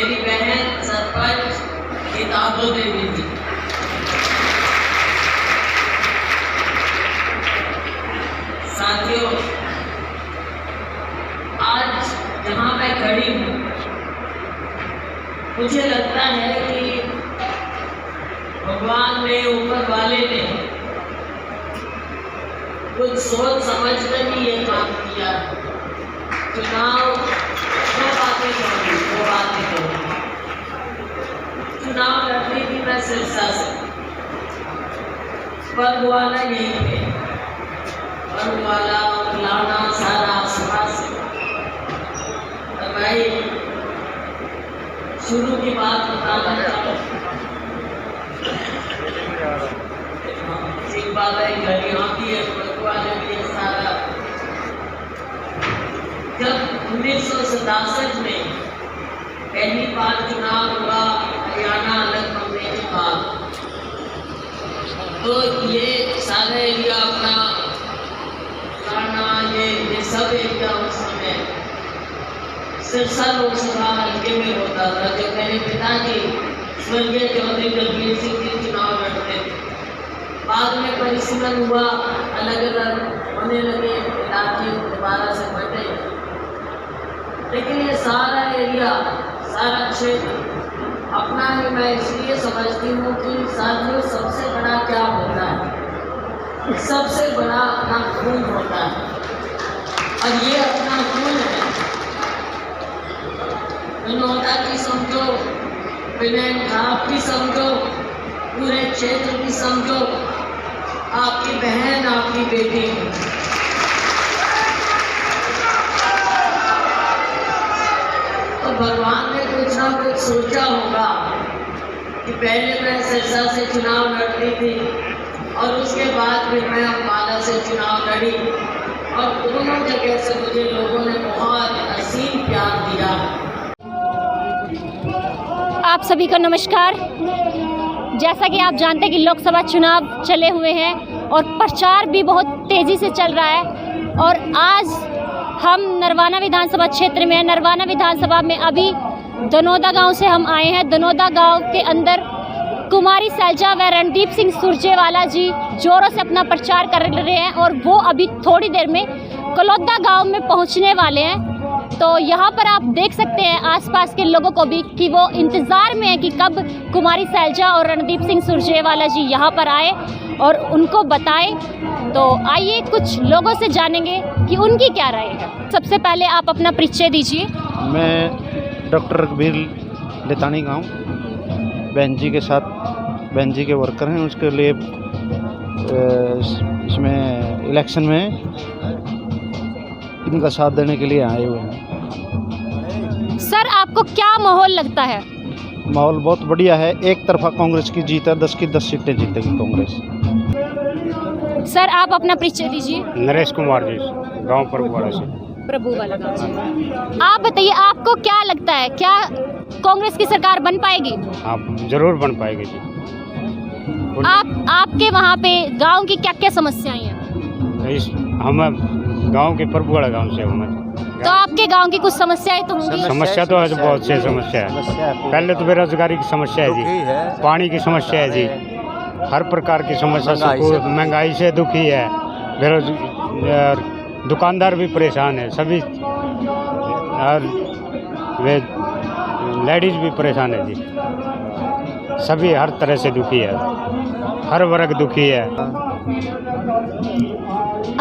मेरी बहन सरपंच किताबों देवी जी, साथियों आज जहाँ मैं खड़ी हूँ मुझे लगता है कि भगवान ने, ऊपर वाले ने कुछ सोच समझ कर ही ये काम किया। चुनाव दो बातें करूँगी, चुनाव लड़ती थी मैं सिरसा से, बरवाला यहीं पे, बरवाला लाना सारा आसपास से। और भाई शुरू की बात बताना चाहूँ, एक बात है घर यहाँ की है, बरवाला भी है सारा। जब 1967 में पहली बार चुनाव हुआ हरियाणा अलग होने के बाद, तो ये सारा एरिया अपना काना ये सब एरिया उस समय सिरसा लोकसभा हल्के में होता था। जब मेरे पिताजी स्वर्गीय चौधरी जगबीर सिंह जी चुनाव लड़ते थे, बाद में परिसीमन हुआ, अलग अलग होने लगे, इलाके दोबारा से बटे, लेकिन ये सारा एरिया, सारा क्षेत्र अपना ही मैं इसलिए समझती हूँ कि साथियों सबसे बड़ा क्या होता है, सबसे बड़ा अपना खून होता है। और ये अपना खून है, विनोदा की समझो, विनय खाप की समझो, पूरे क्षेत्र की समझो, आपकी बहन, आपकी बेटी। तो भगवान ने कुछ ना कुछ सोचा होगा कि पहले मैं सिरसा से चुनाव लड़ती थी और उसके बाद फिर मैं अम्बाला से चुनाव लड़ी, और दोनों जगह से मुझे लोगों ने बहुत असीम प्यार दिया। आप सभी को नमस्कार। जैसा कि आप जानते हैं कि लोकसभा चुनाव चले हुए हैं और प्रचार भी बहुत तेज़ी से चल रहा है, और आज हम नरवाना विधानसभा क्षेत्र में हैं। नरवाना विधानसभा में अभी दनोदा गांव से हम आए हैं। दनोदा गांव के अंदर कुमारी सैलजा व रणदीप सिंह सुरजेवाला जी जोरों से अपना प्रचार कर रहे हैं, और वो अभी थोड़ी देर में कलौदा गांव में पहुंचने वाले हैं। तो यहाँ पर आप देख सकते हैं आसपास के लोगों को भी कि वो इंतज़ार में है कि कब कुमारी सैलजा और रणदीप सिंह सुरजेवाला जी यहाँ पर आए और उनको बताएं। तो आइए कुछ लोगों से जानेंगे कि उनकी क्या राय है। सबसे पहले आप अपना परिचय दीजिए। मैं डॉक्टर रघुवीर लेतानी गाँव बहन जी के साथ, बहन जी के वर्कर हैं, उसके लिए इसमें इलेक्शन में इनका साथ देने के लिए आए हुए हैं। सर आपको क्या माहौल लगता है? माहौल बहुत बढ़िया है, एक तरफा कांग्रेस की जीत है, 10 की 10 सीटें जीतेगी कांग्रेस। सर आप अपना परिचय दीजिए। नरेश कुमार जी, गांव प्रभुवाला से। प्रभुवाला गाँव से। आप बताइए आपको क्या लगता है, क्या कांग्रेस की सरकार बन पाएगी? आप जरूर बन पाएगी जी। आपके वहाँ पे गांव की क्या क्या समस्याएं हैं? हम गांव के प्रभुवाला गांव से हूँ। तो आपके गांव की कुछ समस्याएं तो होंगी? समस्या तो है, बहुत सी समस्या है। पहले तो बेरोजगारी की समस्या है जी, पानी की समस्या है जी, हर प्रकार की समस्या से, महंगाई से दुखी है, बेरोजगार, दुकानदार भी परेशान है सभी, और वे लेडीज भी परेशान है जी। सभी हर तरह से दुखी है, हर वर्ग दुखी है।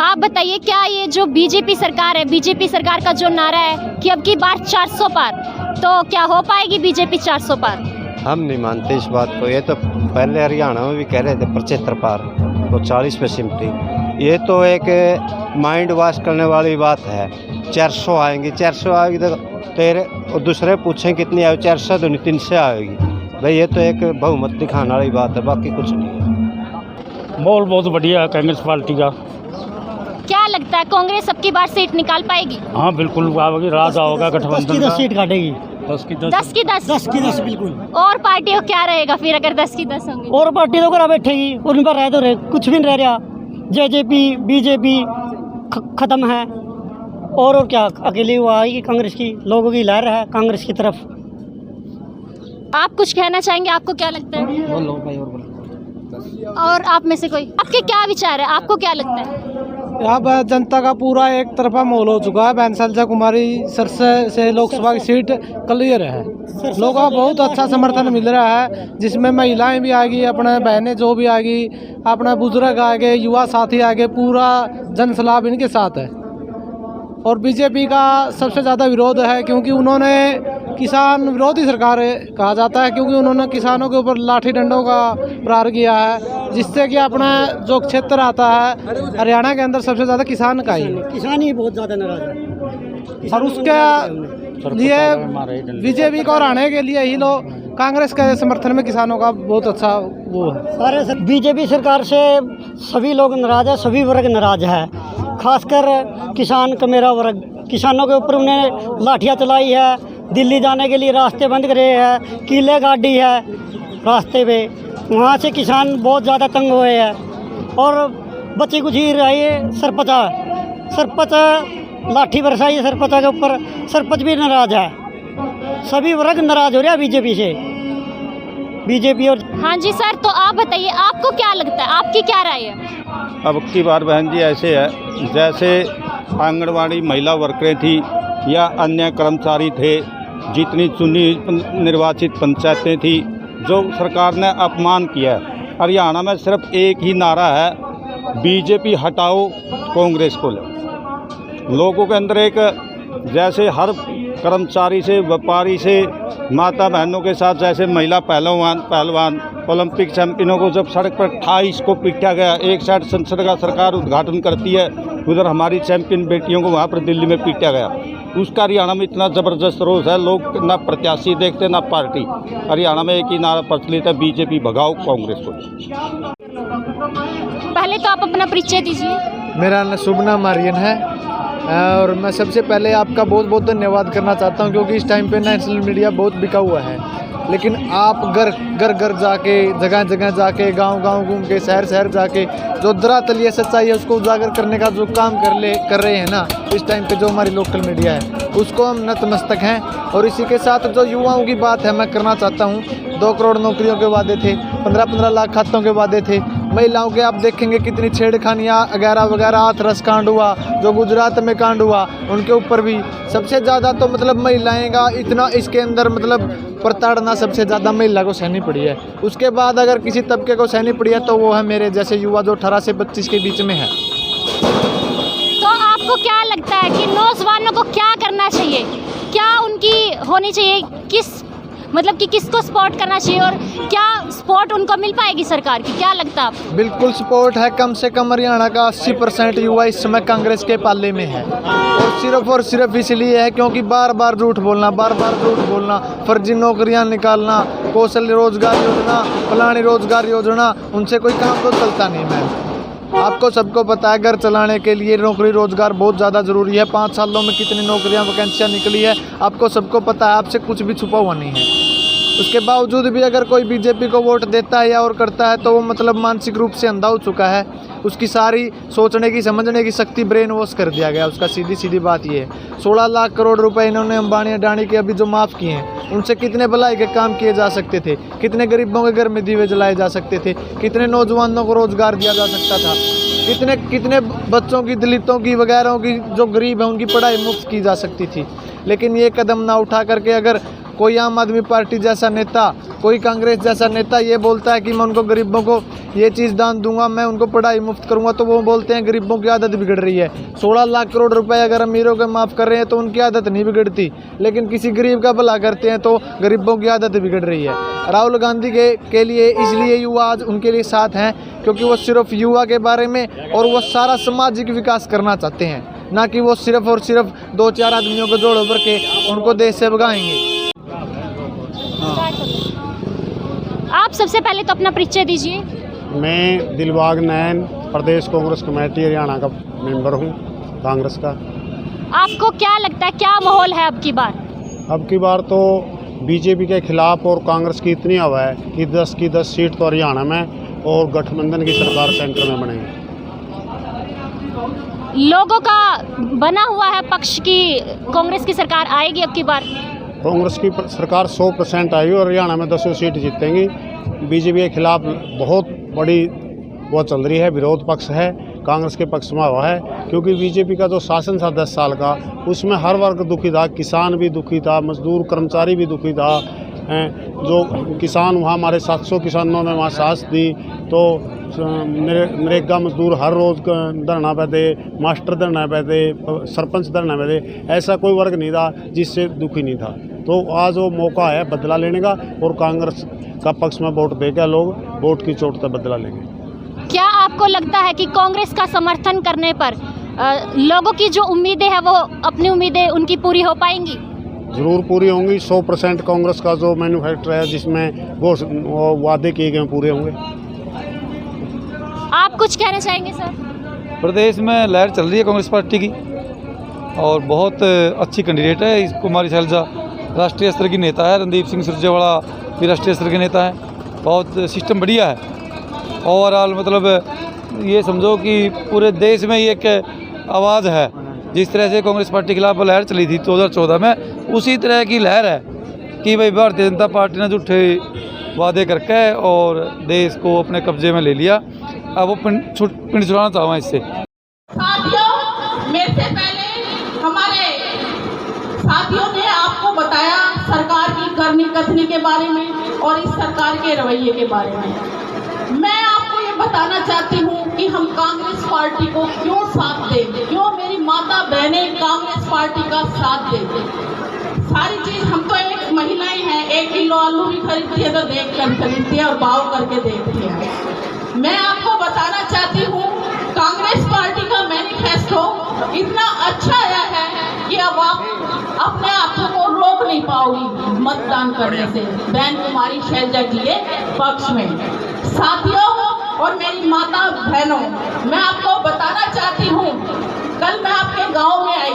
आप बताइए क्या ये जो बीजेपी सरकार है, बीजेपी सरकार का जो नारा है कि अब की बार 400 पार, तो क्या हो पाएगी बीजेपी 400 पार? हम नहीं मानते इस बात को। ये तो पहले हरियाणा में भी कह रहे थे 75 पार, तो 40 पे सिमटी। ये तो एक माइंड वॉश करने वाली बात है। 400 आएंगी, 400 आएगी तो तेरे और दूसरे पूछें कितनी आएगी, 400 तो नहीं 300 आएगी। भाई ये तो एक बहुमत दिखाने वाली बात है, बाकी कुछ नहीं है। माहौल बहुत बढ़िया है कांग्रेस पार्टी का। क्या लगता है कांग्रेस अब की बार सीट निकाल पाएगी? हाँ बिल्कुल, राजा होगा गठबंधन का। 10 सीट काटेगी। 10 की 10 बिल्कुल। और पार्टी को क्या रहेगा फिर अगर 10 की 10 होंगी? और पार्टी तो करा बैठेगी, उन पर रह तो रहे, कुछ भी नहीं रह रहा। जेजेपी बीजेपी खत्म है, और क्या अकेली वो आएगी कांग्रेस की, लोगों की लहर है कांग्रेस की तरफ। आप कुछ कहना चाहेंगे, आपको क्या लगता है? बोलो भाई और बोलो। और आप में से कोई, आपके क्या विचार है, आपको क्या लगता है? यहाँ पर जनता का पूरा एक तरफा माहौल हो चुका है। बैंसलजा कुमारी सरसे से लोकसभा की सीट क्लियर है। लोगों का बहुत अच्छा समर्थन मिल रहा है, जिसमें महिलाएं भी आ गई, अपने बहनें जो भी आ गई, अपने बुजुर्ग आ गए, युवा साथी आ गए, पूरा जन सलाह इनके साथ है। और बीजेपी का सबसे ज़्यादा विरोध है, क्योंकि उन्होंने किसान विरोधी सरकार कहा जाता है, क्योंकि उन्होंने किसानों के ऊपर लाठी डंडों का प्रहार किया है, जिससे कि अपना जो क्षेत्र आता है हरियाणा के अंदर सबसे ज़्यादा किसान का ही, किसान ही बहुत ज़्यादा नाराज है। और उसके लिए बीजेपी को हराने के लिए ही लोग कांग्रेस के समर्थन में किसानों का बहुत अच्छा वो है। सारे बीजेपी सरकार से सभी लोग नाराज है, सभी वर्ग नाराज है, खासकर किसान का मेरा वर्ग। किसानों के ऊपर उन्होंने लाठियाँ चलाई है, दिल्ली जाने के लिए रास्ते बंद करे हैं, कीले गाड़ी है रास्ते पे, वहाँ से किसान बहुत ज़्यादा तंग हुए हैं। और बच्चे कुछ ही रही है सरपंच लाठी बरसाई है सरपंच के ऊपर, सरपंच भी नाराज है, सभी वर्ग नाराज हो रहा है बीजेपी से, बीजेपी। और हाँ जी सर, तो आप बताइए, आपको क्या लगता है, आपकी क्या राय है? अब की बार बहन जी ऐसे है, जैसे आंगनवाड़ी महिला वर्करें थी या अन्य कर्मचारी थे, जितनी चुनी निर्वाचित पंचायतें थी, जो सरकार ने अपमान किया है। हरियाणा में सिर्फ एक ही नारा है, बीजेपी हटाओ कांग्रेस को लो। लोगों के अंदर एक, जैसे हर कर्मचारी से, व्यापारी से, माता बहनों के साथ, जैसे महिला पहलवान ओलंपिक चैंपियनों को जब सड़क पर 28 को पीटा गया, एक साइड संसद का सरकार उद्घाटन करती है, उधर हमारी चैंपियन बेटियों को वहाँ पर दिल्ली में पीटा गया। उसका हरियाणा में इतना ज़बरदस्त रोष है, लोग ना प्रत्याशी देखते ना पार्टी। हरियाणा में एक ही नारा प्रचलित है, बीजेपी भगाओ कांग्रेस को। पहले तो आप अपना परिचय दीजिए। मेरा नाम शुभ नाम आर्यन है, और मैं सबसे पहले आपका बहुत बहुत धन्यवाद करना चाहता हूं, क्योंकि इस टाइम पे नेशनल मीडिया बहुत बिका हुआ है, लेकिन आप घर घर जाके, जगह जगह जाके, गांव गांव घूम के, शहर शहर जाके जो धरातलीय सच्चाई है उसको उजागर करने का जो काम कर रहे हैं ना, इस टाइम पे जो हमारी लोकल मीडिया है उसको हम नतमस्तक हैं। और इसी के साथ जो युवाओं की बात है मैं करना चाहता हूँ, 2 करोड़ नौकरियों के वादे थे, 15-15 लाख खातों के वादे थे। महिलाओं के आप देखेंगे कितनी छेड़खानियाँ वगैरह वगैरह, हाथरस कांड हुआ, जो गुजरात में कांड हुआ, उनके ऊपर भी सबसे ज़्यादा तो मतलब महिलाएं का इतना इसके अंदर मतलब प्रताड़ना सबसे ज़्यादा महिला को सहनी पड़ी है। उसके बाद अगर किसी तबके को सहनी पड़ी है तो वो है मेरे जैसे युवा जो 18 से 25 के बीच में है। तो आपको क्या लगता है कि नौजवानों को क्या करना चाहिए, क्या उनकी होनी चाहिए, मतलब कि किसको सपोर्ट करना चाहिए, और क्या सपोर्ट उनको मिल पाएगी सरकार की, क्या लगता है आपको? बिल्कुल सपोर्ट है, कम से कम हरियाणा का 80% युवा इस समय कांग्रेस के पाले में है, और सिर्फ इसलिए है क्योंकि बार बार झूठ बोलना, फर्जी नौकरियां निकालना, कौशल रोजगार योजना, फलानी रोजगार योजना, उनसे कोई काम तो चलता नहीं। मैम आपको सबको पता है, घर चलाने के लिए नौकरी रोजगार बहुत ज़्यादा ज़रूरी है। 5 सालों में कितनी नौकरियां वैकेंसियाँ निकली है आपको सबको पता है, आपसे कुछ भी छुपा हुआ नहीं है। उसके बावजूद भी अगर कोई बीजेपी को वोट देता है या और करता है तो वो मतलब मानसिक रूप से अंधा हो चुका है, उसकी सारी सोचने की समझने की शक्ति ब्रेन वॉश कर दिया गया उसका। सीधी बात ये है, 16 लाख करोड़ रुपए इन्होंने अंबानी अडानी के अभी जो माफ़ किए हैं, उनसे कितने भलाई के काम किए जा सकते थे, कितने गरीबों के घर में दीवे जलाए जा सकते थे, कितने नौजवानों को रोजगार दिया जा सकता था, कितने बच्चों की, दलितों की वगैरह की जो गरीब है उनकी पढ़ाई मुफ्त की जा सकती थी। लेकिन ये कदम ना उठा करके अगर कोई आम आदमी पार्टी जैसा नेता, कोई कांग्रेस जैसा नेता ये बोलता है कि मैं उनको गरीबों को ये चीज़ दान दूंगा, मैं उनको पढ़ाई मुफ्त करूंगा, तो वो बोलते हैं गरीबों की आदत बिगड़ रही है। 16 लाख करोड़ रुपए अगर अमीरों के माफ़ कर रहे हैं तो उनकी आदत नहीं बिगड़ती, लेकिन किसी गरीब का भला करते हैं तो गरीबों की आदत बिगड़ रही है। राहुल गांधी के लिए इसलिए युवा आज उनके लिए साथ हैं, क्योंकि वो सिर्फ युवा के बारे में और वो सारा सामाजिक विकास करना चाहते हैं, ना कि वो सिर्फ और सिर्फ 2-4 आदमियों को जोड़ भर के उनको देश से भगाएंगे। आप सबसे पहले तो अपना परिचय दीजिए। मैं दिलबाग नैन, प्रदेश कांग्रेस कमेटी हरियाणा का मेंबर हूं, कांग्रेस का। आपको क्या लगता है, क्या माहौल है अब की बार? अब की बार तो बीजेपी के खिलाफ और कांग्रेस की इतनी हवा है कि 10 की 10 सीट तो हरियाणा में और गठबंधन की सरकार सेंटर में बनेगी। लोगों का बना हुआ है पक्ष की कांग्रेस की सरकार आएगी अब की बार? कांग्रेस की सरकार 100% आई और हरियाणा में 10 सीट जीतेंगी। बीजेपी के खिलाफ बहुत बड़ी वो चल रही है, विरोध पक्ष है, कांग्रेस के पक्ष में हुआ है, क्योंकि बीजेपी का जो शासन था 10 साल का, उसमें हर वर्ग दुखी था, किसान भी दुखी था, मजदूर कर्मचारी भी दुखी था। जो किसान वहाँ हमारे 700 किसानों ने वहाँ साथ दी, तो नरेगा मजदूर हर रोज़ धरना पे थे, मास्टर धरना पे थे, सरपंच धरना पे थे, ऐसा कोई वर्ग नहीं था जिससे दुखी नहीं था। तो आज वो मौका है बदला लेने का, और कांग्रेस का पक्ष में वोट देकर लोग वोट की चोट से बदला लेंगे। क्या आपको लगता है कि कांग्रेस का समर्थन करने पर लोगों की जो उम्मीदें हैं वो अपनी उम्मीदें उनकी पूरी हो पाएंगी? ज़रूर पूरी होंगी। 100% कांग्रेस का जो मैन्युफैक्चर है जिसमें वो वादे किए गए पूरे होंगे। आप कुछ कहना चाहेंगे सर? प्रदेश में लहर चल रही है कांग्रेस पार्टी की और बहुत अच्छी कैंडिडेट है। इस कुमारी शैलजा राष्ट्रीय स्तर की नेता है, रणदीप सिंह सुरजेवाला भी राष्ट्रीय स्तर के नेता हैं। बहुत सिस्टम बढ़िया है। ओवरऑल मतलब ये समझो कि पूरे देश में ये एक आवाज़ है। जिस तरह से कांग्रेस पार्टी के खिलाफ लहर चली थी 2014 में, उसी तरह की लहर है कि भाई भारतीय जनता पार्टी ने झूठे वादे करके और देश को अपने कब्जे में ले लिया। अब वो पिंड छुड़ाना चाहूँ इससे। साथियों, मेरे से पहले हमारे साथियों ने आपको बताया सरकार की करनी कथनी के बारे में और इस सरकार के रवैये के बारे में। मैं आपको ये बताना चाहती हूँ कि हम कांग्रेस पार्टी को क्यों साथ दें, क्यों मेरी माता बहनें कांग्रेस पार्टी का साथ देते। सारी चीज हम तो एक महिलाएं हैं, 1 किलो आलू भी खरीदती है तो देख कर खरीदती है और भाव करके देखती है। मैं आपको बताना चाहती हूँ कांग्रेस पार्टी का मैनिफेस्टो इतना अच्छा आया है कि अब आप अपने आप को रोक नहीं पाओगी मतदान करने से बहन कुमारी शैलजा जी के पक्ष में। साथियों और मेरी माता बहनों, मैं आपको बताना चाहती हूँ, कल मैं आपके गांव में आई,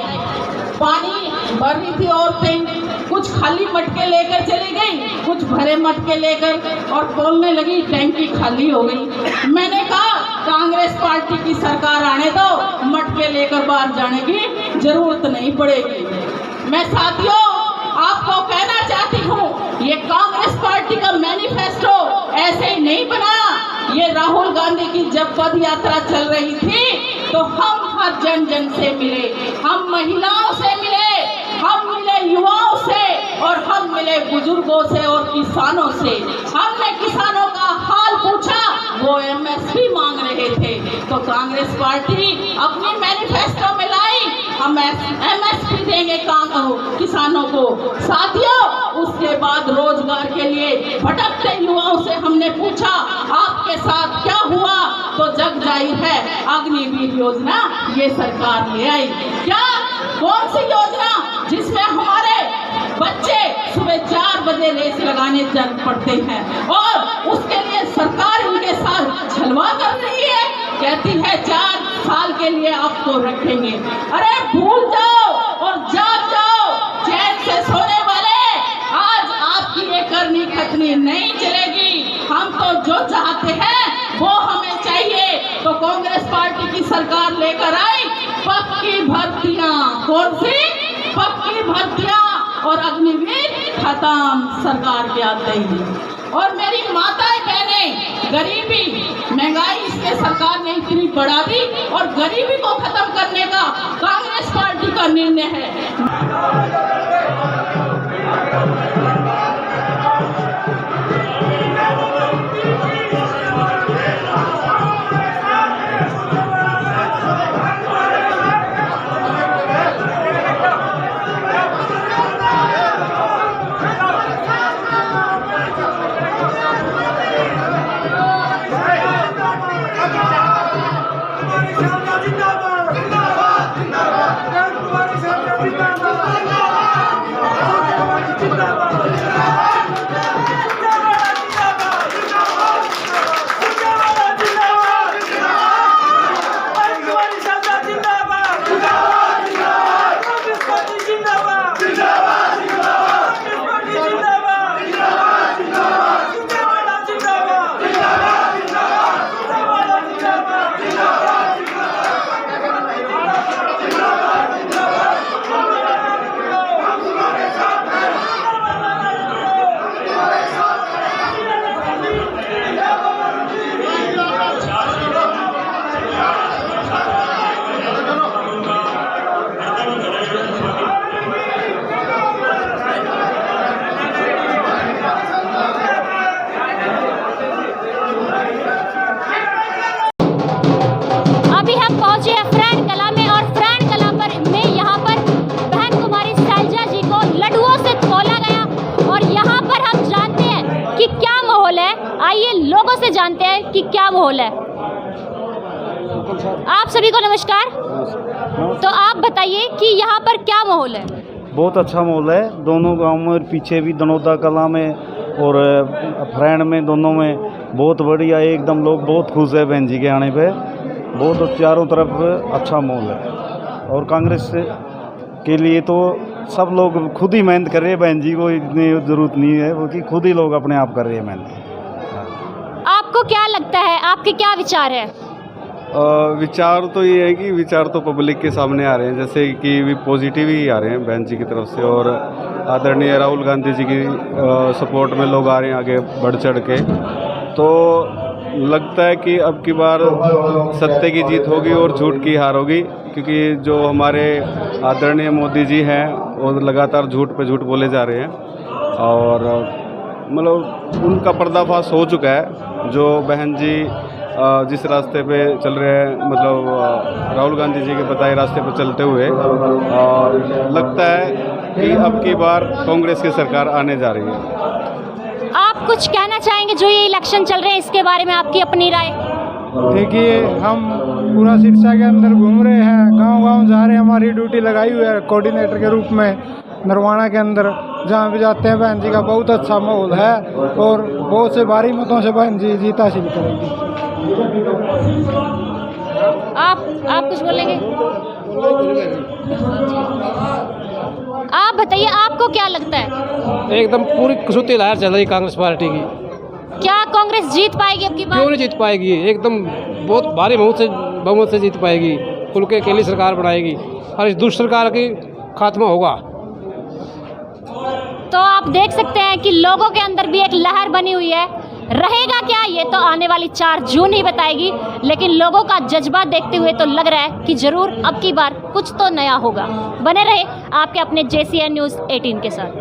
पानी भर रही थी औरतें, कुछ खाली मटके लेकर चली गई, कुछ भरे मटके लेकर, और बोलने लगी टैंकी खाली हो गई। मैंने कहा कांग्रेस पार्टी की सरकार आने दो, मटके लेकर बाहर जाने की जरूरत नहीं पड़ेगी। मैं साथियों आपको कहना चाहती हूँ, ये कांग्रेस पार्टी का मैनिफेस्टो ऐसे ही नहीं बना। ये राहुल गांधी की जब पद यात्रा चल रही थी तो हम हर जन जन से मिले, हम महिलाओं से मिले, हम मिले युवाओं से, और हम मिले बुजुर्गों से और किसानों से। हमने किसानों का हाल पूछा, वो MSP मांग रहे थे, तो कांग्रेस पार्टी अपनी मैनिफेस्टो में लाई, हम MSP देंगे किसानों को। साथियों, उसके बाद रोजगार के लिए भटकते युवाओं से हमने पूछा आपके साथ क्या हुआ, तो जग जाहिर है अग्निवीर योजना ये सरकार ले आई। क्या कौन सी योजना जिसमें हमारे बच्चे सुबह 4 बजे रेस लगाने चल पड़ते हैं और उसके लिए सरकार उनके साथ छलवा कर रही है, कहती है 4 साल के लिए आपको रखेंगे। अरे भूल जाओ और जाग जाओ, चैन से सोने वाले, आज आपकी ये करनी खतनी नहीं चलेगी। हम तो जो चाहते हैं वो हमें चाहिए, तो कांग्रेस पार्टी की सरकार लेकर आई पक्की भर्तियां। कौन सी पक्की भर्तियां? और अग्निवीर खत्म सरकार के आते ही। और मेरी माताएं बहनें, गरीबी महंगाई इसके सरकार ने इतनी बढ़ा दी और गरीबी को खत्म करने का कांग्रेस पार्टी का निर्णय है। जिंदाबाद जिंदाबाद जिंदाबाद। कि क्या माहौल है। आप सभी को नमस्कार। तो आप बताइए कि यहाँ पर क्या माहौल है। बहुत अच्छा माहौल है दोनों गांव में, पीछे भी दनौदा कला में और फरैन में, दोनों में बहुत बढ़िया एकदम। लोग बहुत खुश है बहन जी के आने पे, बहुत चारों तरफ अच्छा माहौल है। और कांग्रेस के लिए तो सब लोग खुद ही मेहनत कर रहे हैं, बहन जी को इतनी ज़रूरत नहीं है वो कि खुद ही लोग अपने आप कर रहे हैं मेहनत। आपको क्या लगता है, आपके क्या विचार है? विचार तो ये है कि विचार तो पब्लिक के सामने आ रहे हैं, जैसे कि भी पॉजिटिव ही आ रहे हैं बहन जी की तरफ से। और आदरणीय राहुल गांधी जी की सपोर्ट में लोग आ रहे हैं आगे बढ़ चढ़ के। तो लगता है कि अब की बार सत्य की जीत होगी और झूठ की हार होगी, क्योंकि जो हमारे आदरणीय मोदी जी हैं वो लगातार झूठ पे झूठ बोले जा रहे हैं। और मतलब उनका पर्दाफाश हो चुका है। जो बहन जी जिस रास्ते पे चल रहे हैं, मतलब राहुल गांधी जी के बताए रास्ते पे चलते हुए, लगता है कि अब की बार कांग्रेस की सरकार आने जा रही है। आप कुछ कहना चाहेंगे जो ये इलेक्शन चल रहे हैं इसके बारे में, आपकी अपनी राय? देखिए, हम पूरा सिरसा के अंदर घूम रहे हैं, गांव-गांव जा रहे हैं। हमारी ड्यूटी लगाई हुई है कोऑर्डिनेटर के रूप में नरवाना के अंदर। जहाँ भी जाते हैं बहन जी का बहुत अच्छा माहौल है और बहुत से भारी मतों से बहन जी जीत हासिल करेंगी। आप कुछ बोलेंगे? आप बताइए, आपको क्या लगता है? एकदम पूरी कसौती लहर चल रही कांग्रेस पार्टी की। क्या कांग्रेस जीत पाएगी अब की बार? क्यों नहीं जीत पाएगी? एकदम बहुत भारी बहुमत से जीत पाएगी। खुल के अकेली सरकार बनाएगी और इस दुष्ट सरकार की खात्मा होगा। तो आप देख सकते हैं कि लोगों के अंदर भी एक लहर बनी हुई है। रहेगा क्या ये तो आने वाली 4 जून ही बताएगी, लेकिन लोगों का जज्बा देखते हुए तो लग रहा है कि जरूर अब की बार कुछ तो नया होगा। बने रहे आपके अपने JCN न्यूज़ 18 के साथ।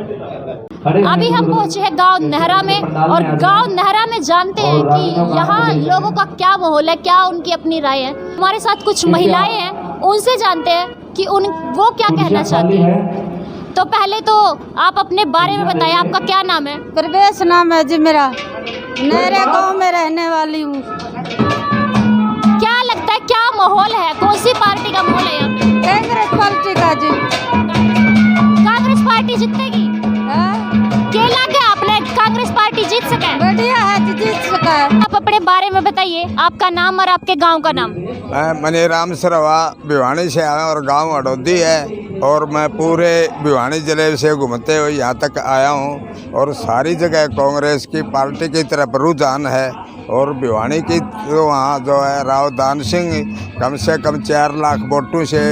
अभी हम पहुंचे हैं गांव नहरा में, और गांव नहरा में जानते हैं कि यहाँ लोगों का क्या माहौल है, क्या उनकी अपनी राय है। हमारे साथ कुछ महिलाएं हैं, उनसे जानते हैं कि वो क्या कहना चाहती हैं। तो पहले तो आप अपने बारे में बताइए, आपका क्या नाम है? प्रवेश नाम है जी मेरा, नहरे गांव में रहने वाली हूँ। क्या लगता है क्या माहौल है, कौन सी पार्टी का माहौल है यहाँ पे? कांग्रेस पार्टी का जी। कांग्रेस पार्टी जीतेगी? क्या लगे आपने कांग्रेस पार्टी जीत सके? बढ़िया है जी, जीत सका है। आप अपने बारे में बताइए, आपका नाम और आपके गांव का नाम। मैं मनीराम सरवा भिवानी से आया और गांव अडोदी है, और मैं पूरे भिवानी जिले से घूमते हुए यहाँ तक आया हूँ। और सारी जगह कांग्रेस की पार्टी की तरफ रुझान है। और भिवानी की तो वहाँ जो है राव दान सिंह कम से कम 4 लाख वोटों से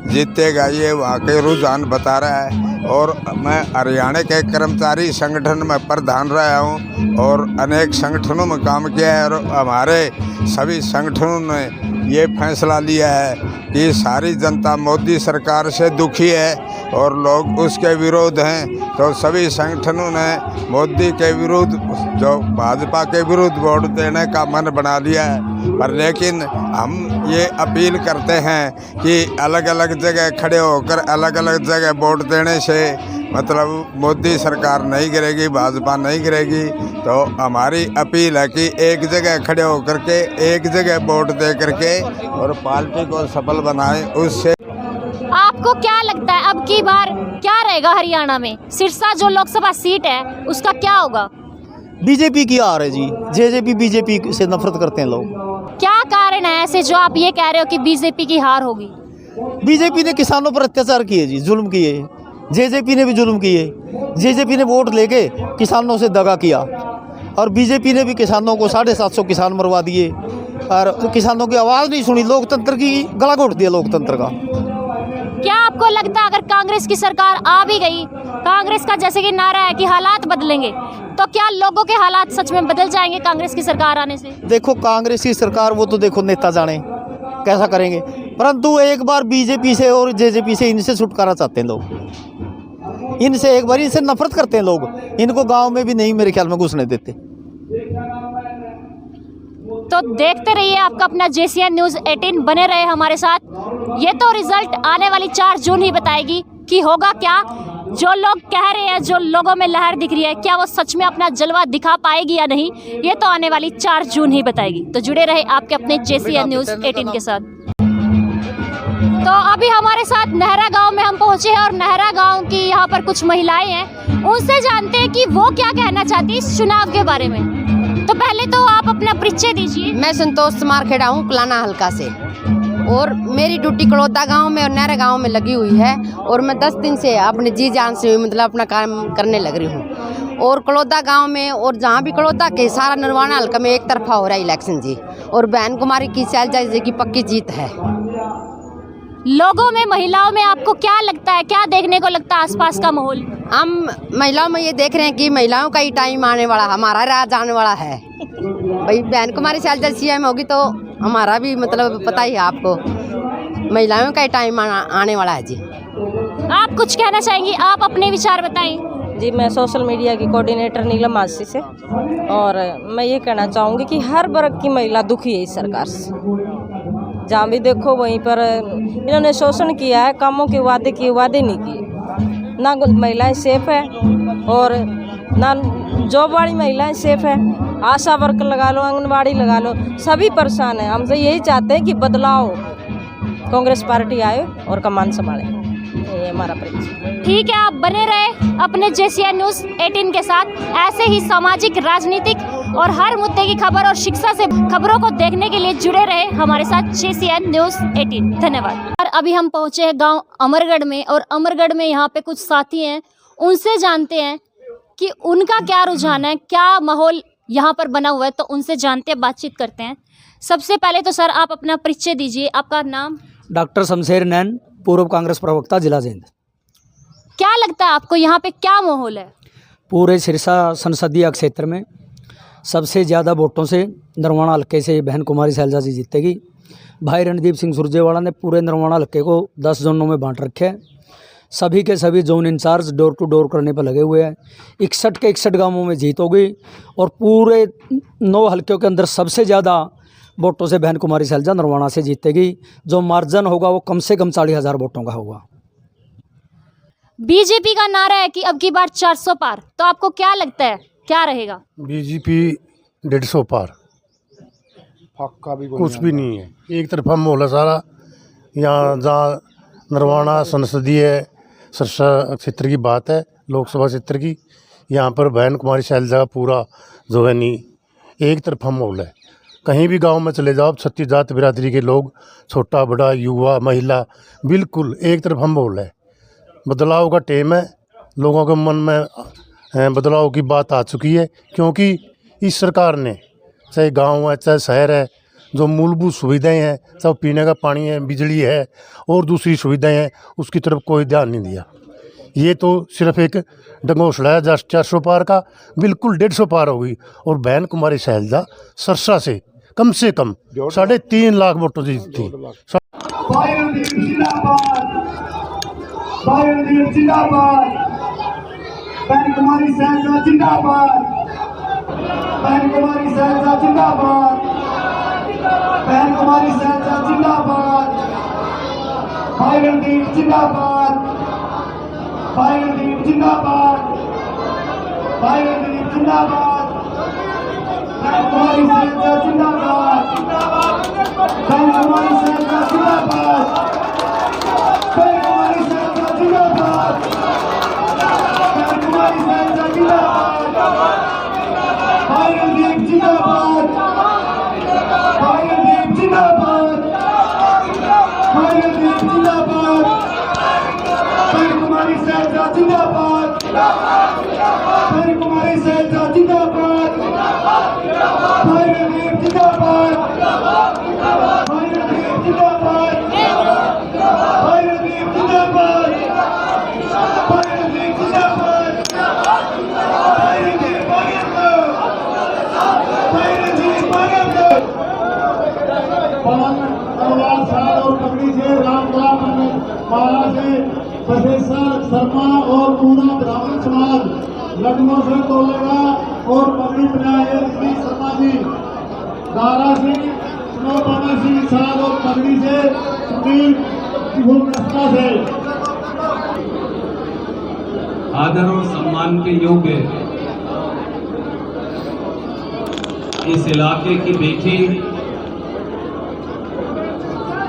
जीतेगा, ये वहाँ के रुझान बता रहा है। और मैं हरियाणा के कर्मचारी संगठन में प्रधान रहा हूँ और अनेक संगठनों में काम किया है। और हमारे सभी संगठनों ने ये फैसला लिया है कि सारी जनता मोदी सरकार से दुखी है और लोग उसके विरोध हैं। तो सभी संगठनों ने मोदी के विरुद्ध, जो भाजपा के विरुद्ध वोट देने का मन बना लिया है। पर लेकिन हम ये अपील करते हैं कि अलग अलग जगह खड़े होकर अलग अलग जगह वोट देने से मतलब मोदी सरकार नहीं गिरेगी, भाजपा नहीं गिरेगी। तो हमारी अपील है कि एक जगह खड़े होकर के एक जगह वोट दे करके और पार्टी को सफल बनाएं। उससे आपको क्या लगता है अब की बार क्या रहेगा हरियाणा में? सिरसा जो लोकसभा सीट है उसका क्या होगा? बीजेपी की हार है जी। जेजेपी बीजेपी से नफरत करते हैं लोग। क्या कारण है ऐसे जो आप ये कह रहे हो कि बीजेपी की हार होगी? बीजेपी ने किसानों पर अत्याचार किए जी, जुल्म किए। जेजेपी ने भी जुल्म किए। जेजेपी ने वोट लेके किसानों से दगा किया और बीजेपी ने भी किसानों को 750 किसान मरवा दिए और किसानों की आवाज़ नहीं सुनी। लोकतंत्र की गला घोट दिया लोकतंत्र का। क्या आपको लगता है अगर कांग्रेस की सरकार आ भी गई, कांग्रेस का जैसे कि नारा है कि हालात बदलेंगे, तो क्या लोगों के हालात सच में बदल जाएंगे कांग्रेस की सरकार आने से? देखो कांग्रेस की सरकार वो तो देखो नेता जाने कैसा करेंगे, परंतु एक बार बीजेपी से और जेजेपी से इनसे छुटकारा चाहते हैं लोग। इनसे एक बार इनसे नफरत करते हैं लोग। इनको गांव में भी नहीं मेरे ख्याल में घुसने देते। तो देखते रहिए आपका अपना JCN न्यूज़ 18, बने रहे हमारे साथ। ये तो रिजल्ट आने वाली 4 जून ही बताएगी कि होगा क्या। जो लोग कह रहे हैं, जो लोगों में लहर दिख रही है, क्या वो सच में अपना जलवा दिखा पाएगी या नहीं, ये तो आने वाली 4 जून ही बताएगी। तो जुड़े रहे आपके अपने JCN न्यूज़ 18 के साथ। तो अभी हमारे साथ नहरा गांव में हम पहुंचे हैं और नहरा गांव की यहाँ पर कुछ महिलाएं हैं, उनसे जानते हैं कि वो क्या कहना चाहती है इस चुनाव के बारे में। तो पहले तो आप अपना परिचय दीजिए। मैं संतोष मारखेड़ा हूँ, कुलाना हल्का से, और मेरी ड्यूटी कड़ौदा गांव में और नहरा गांव में लगी हुई है, और मैं 10 दिन से अपने जी जान से मतलब अपना काम करने लग रही हूँ। और कड़ौदा गांव में और जहाँ भी कड़ौदा के सारा नरवाना हल्का में एक तरफा हो रहा है इलेक्शन जी, और बहन कुमारी की शैलजा जी की पक्की जीत है। लोगों में, महिलाओं में आपको क्या लगता है, क्या देखने को लगता है आसपास का माहौल? हम महिलाओं में ये देख रहे हैं कि महिलाओं का ही टाइम आने वाला, हमारा राज आने वाला है। भाई बहन कुमारी शैलजा CM होगी तो हमारा भी मतलब पता ही है आपको, महिलाओं का ही टाइम आने वाला है जी। आप कुछ कहना चाहेंगी? आप अपने विचार बताएं। जी, मैं सोशल मीडिया की कोऑर्डिनेटर नीलम मासी से, और मैं ये कहना चाहूँगी कि हर वर्ग की महिला दुखी है इस सरकार से। जहाँ भी देखो वहीं पर इन्होंने शोषण किया है, कामों के वादे किए, वादे नहीं किए। ना महिलाएं सेफ है और ना जॉब वाली महिलाएं सेफ है। आशा वर्कर लगा लो, आंगनबाड़ी लगा लो, सभी परेशान हैं। हमसे यही चाहते हैं कि बदलाव, कांग्रेस पार्टी आए और कमान संभाले। ये हमारा परिचय। ठीक है, आप बने रहे अपने JCN न्यूज़ 18 के साथ। ऐसे ही सामाजिक, राजनीतिक और हर मुद्दे की खबर और शिक्षा से खबरों को देखने के लिए जुड़े रहे हमारे साथ JCN न्यूज़ 18। धन्यवाद। और अभी हम पहुंचे हैं गांव अमरगढ़ में, और अमरगढ़ में यहाँ पे कुछ साथी हैं, उनसे जानते हैं कि उनका क्या रुझान है, क्या माहौल यहाँ पर बना हुआ है। तो उनसे जानते हैं, बातचीत करते हैं। सबसे पहले तो सर आप अपना परिचय दीजिए। आपका नाम? डॉक्टर शमशेर नैन, पूर्व कांग्रेस प्रवक्ता, जिला जींद। क्या लगता है आपको यहाँ पे क्या माहौल है? पूरे सिरसा संसदीय क्षेत्र में सबसे ज़्यादा वोटों से नरवाना हल्के से बहन कुमारी शैलजा जी जीतेगी। भाई रणदीप सिंह सुरजेवाला ने पूरे नरवाना हल्के को 10 जोनों में बांट रखे हैं। सभी के सभी zone incharge door to door करने पर लगे हुए हैं। 61 के 61 गाँवों में जीत होगी, और पूरे 9 हल्कों के अंदर सबसे ज़्यादा वोटों से बहन कुमारी शैलजा नरवाना से जीतेगी। जो मार्जिन होगा वो कम से कम 40,000 वोटों का होगा। बीजेपी का नारा है कि अब की बार 400 पार, तो आपको क्या लगता है क्या रहेगा? बीजेपी 150 पार, पक्का भी कुछ भी नहीं है, एक तरफा माहौल है सारा। यहाँ जहाँ नरवाना संसदीय सिरसा क्षेत्र की बात है, लोकसभा क्षेत्र की, यहाँ पर बहन कुमारी शैलजा का पूरा जो है नहीं, एक तरफा माहौल है। कहीं भी गांव में चले जाओ, 36 जात बिरादरी के लोग, छोटा बड़ा, युवा, महिला, बिल्कुल एक तरफा माहौल है। बदलाव का टाइम है, लोगों के मन में बदलाव की बात आ चुकी है, क्योंकि इस सरकार ने, चाहे गांव है चाहे शहर है, जो मूलभूत सुविधाएं हैं, चाहे पीने का पानी है, बिजली है और दूसरी सुविधाएं हैं, उसकी तरफ कोई ध्यान नहीं दिया। ये तो सिर्फ एक डंगोसड़ा है 400 पार का, बिल्कुल 150 पार होगी। और बहन कुमारी शैलजा सरसा से कम 3.5 लाख वोटों से जीती। बहन कुमारी शैलजा जिंदाबाद, बहन कुमारी शैलजा जिंदाबाद, बहन कुमारी शैलजा जिंदाबाद, भाई रणदीप जिंदाबाद, भाई रणदीप जिंदाबाद, भाई रणदीप जिंदाबाद, बहन कुमारी शैलजा जिंदाबाद, बहन कुमारी शैलजा जिंदाबाद, बहन कुमारी शैलजा जिंदाबाद, बहन कुमारी शैलजा जिंदाबाद, भाई रणदीप जिंदाबाद, भाई रणदीप जिंदाबाद, भाई रणदीप जिंदाबाद, बहन कुमारी शैलजा जिंदाबाद, बहन कुमारी शैलजा जिंदाबाद, भाई रणदीप जिंदाबाद, भाई रणदीप जिंदाबाद, भाई रणदीप जिंदाबाद, भाई रणदीप जिंदाबाद, भाई रणदीप भाई रणदीप परिवार साल और पगड़ी से रामकला महाराज से बसेसर शर्मा और पूरा ब्राह्मण समाज लखनऊ से तोलेगा और पगड़ी बनाए शर्मा जी, दारा सिंह, स्नो सिंह साल और पगड़ी से सुनील से आदर और सम्मान के योग्य इस इलाके की बेटी,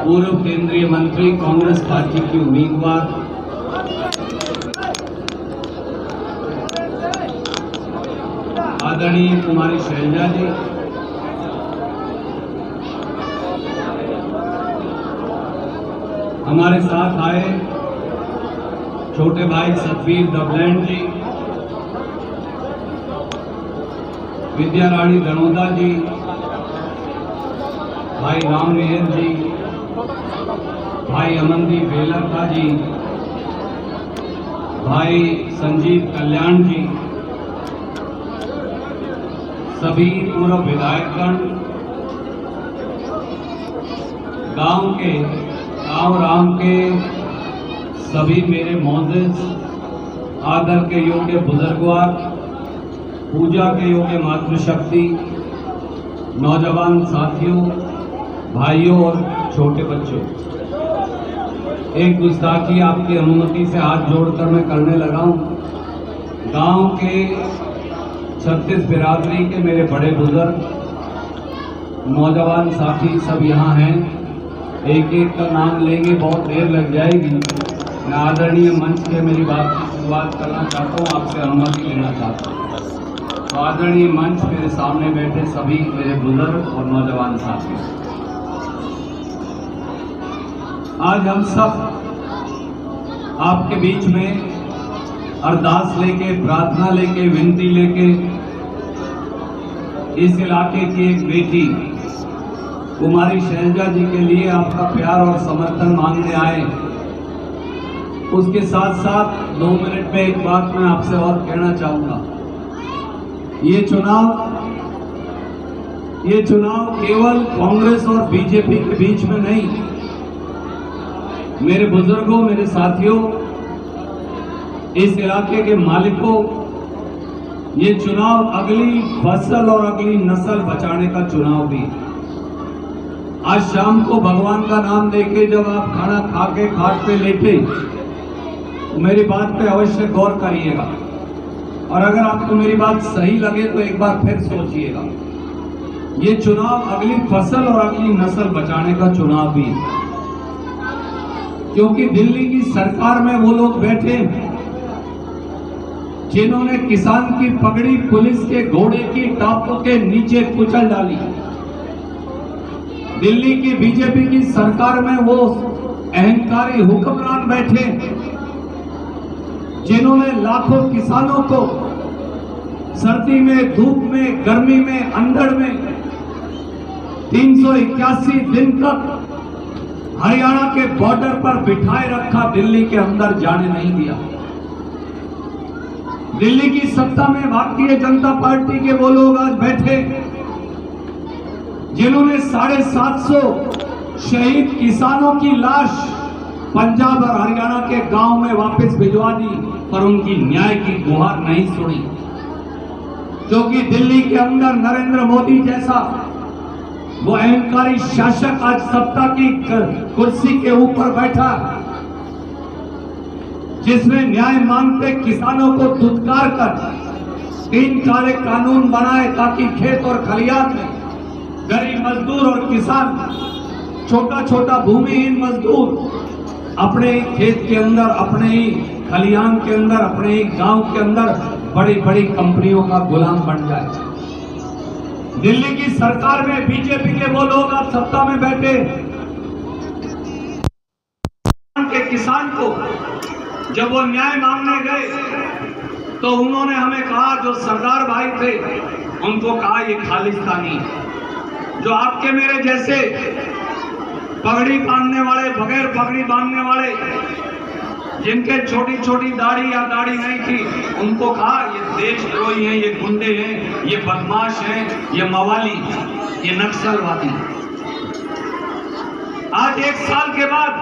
पूर्व केंद्रीय मंत्री, कांग्रेस पार्टी की उम्मीदवार आदरणीय कुमारी शैलजा जी, हमारे साथ आए छोटे भाई सतवीर दबलैंड जी, विद्या रानी दनोदा जी, भाई राम मेहर जी, भाई अमनदीप बेलरका जी, भाई संजीव कल्याण जी, सभी पूर्व विधायकगण, गांव राम के सभी मेरे मोअज़्ज़िज़, आदर के योग्य बुजुर्गवार, पूजा के योग्य मातृशक्ति, नौजवान साथियों, भाइयों और छोटे बच्चों, एक गुस्ताखी आपकी अनुमति से हाथ जोड़कर मैं करने लगा हूँ। गांव के 36 बिरादरी के मेरे बड़े बुजुर्ग, नौजवान साथी सब यहाँ हैं। एक एक का नाम लेंगे, बहुत देर लग जाएगी। मैं आदरणीय मंच से मेरी बात की शुरुआत करना चाहता हूँ, आपसे अनुमति लेना चाहता हूँ। तो आदरणीय मंच, मेरे सामने बैठे सभी मेरे बुजुर्ग और नौजवान साथी, आज हम सब आपके बीच में अरदास लेके, प्रार्थना लेके, विनती लेके इस इलाके की एक बेटी कुमारी शैलजा जी के लिए आपका प्यार और समर्थन मांगने आए। उसके साथ साथ 2 मिनट में एक बात मैं आपसे और कहना चाहूंगा। ये चुनाव केवल कांग्रेस और बीजेपी के बीच में नहीं, मेरे बुजुर्गों, मेरे साथियों, इस इलाके के मालिकों, ये चुनाव अगली फसल और अगली नस्ल बचाने का चुनाव भी। आज शाम को भगवान का नाम लेके जब आप खाना खा के खाट पे लेटे, तो मेरी बात पे अवश्य गौर करिएगा, और अगर आपको मेरी बात सही लगे तो एक बार फिर सोचिएगा। ये चुनाव अगली फसल और अगली नस्ल बचाने का चुनाव भी, क्योंकि दिल्ली की सरकार में वो लोग बैठे जिन्होंने किसान की पगड़ी पुलिस के घोड़े की टापों के नीचे कुचल डाली। दिल्ली की बीजेपी की सरकार में वो अहंकारी हुक्मरान बैठे जिन्होंने लाखों किसानों को सर्दी में, धूप में, गर्मी में, अंधड़ में 381 दिन तक हरियाणा के बॉर्डर पर बिठाए रखा, दिल्ली के अंदर जाने नहीं दिया। दिल्ली की सत्ता में भारतीय जनता पार्टी के वो लोग आज बैठे जिन्होंने 750 शहीद किसानों की लाश पंजाब और हरियाणा के गांव में वापस भिजवा दी, पर उनकी न्याय की गुहार नहीं सुनी। क्योंकि दिल्ली के अंदर नरेंद्र मोदी जैसा वो अहंकारी शासक आज सत्ता की कुर्सी के ऊपर बैठा, जिसने न्याय मांगते किसानों को धुतकार कर 3 काले कानून बनाए ताकि खेत और खलिहान में गरीब मजदूर और किसान, छोटा छोटा भूमिहीन मजदूर अपने ही खेत के अंदर, अपने ही खलिहान के अंदर, अपने ही गांव के अंदर बड़ी बड़ी कंपनियों का गुलाम बन जाए। दिल्ली की सरकार में बीजेपी के वो लोग आज सत्ता में बैठे के किसान को जब वो न्याय मांगने गए तो उन्होंने हमें कहा, जो सरदार भाई थे उनको कहा ये खालिस्तानी, जो आपके मेरे जैसे पगड़ी बांधने वाले, बगैर पगड़ी बांधने वाले, जिनके छोटी छोटी दाढ़ी या दाढ़ी नहीं थी, उनको कहा ये देशद्रोही हैं, ये गुंडे हैं, ये बदमाश हैं, ये मवाली, ये नक्सलवादी। आज 1 साल के बाद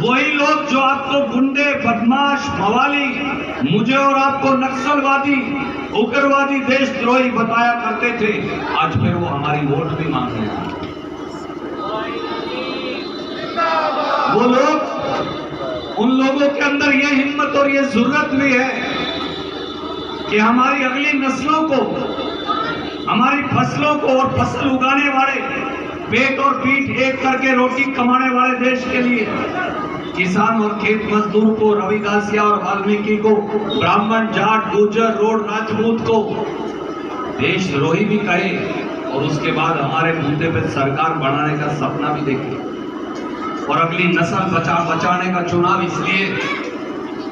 वही लोग जो आपको गुंडे, बदमाश, मवाली, मुझे और आपको नक्सलवादी, उग्रवादी, देशद्रोही बताया करते थे, आज फिर वो हमारी वोट भी मांग रहे हैं। वो लोग उन लोगों के अंदर ये हिम्मत और ये जरूरत भी है कि हमारी अगली नस्लों को, हमारी फसलों को और फसल उगाने वाले, पेट और पीठ एक करके रोटी कमाने वाले देश के लिए किसान और खेत मजदूर को, रविदासिया और वाल्मीकि को, ब्राह्मण, जाट, गुर्जर, रोड, राजपूत को देशद्रोही भी कहे और उसके बाद हमारे मुद्दे पे सरकार बनाने का सपना भी देखे। और अगली नस्ल बचाने का चुनाव इसलिए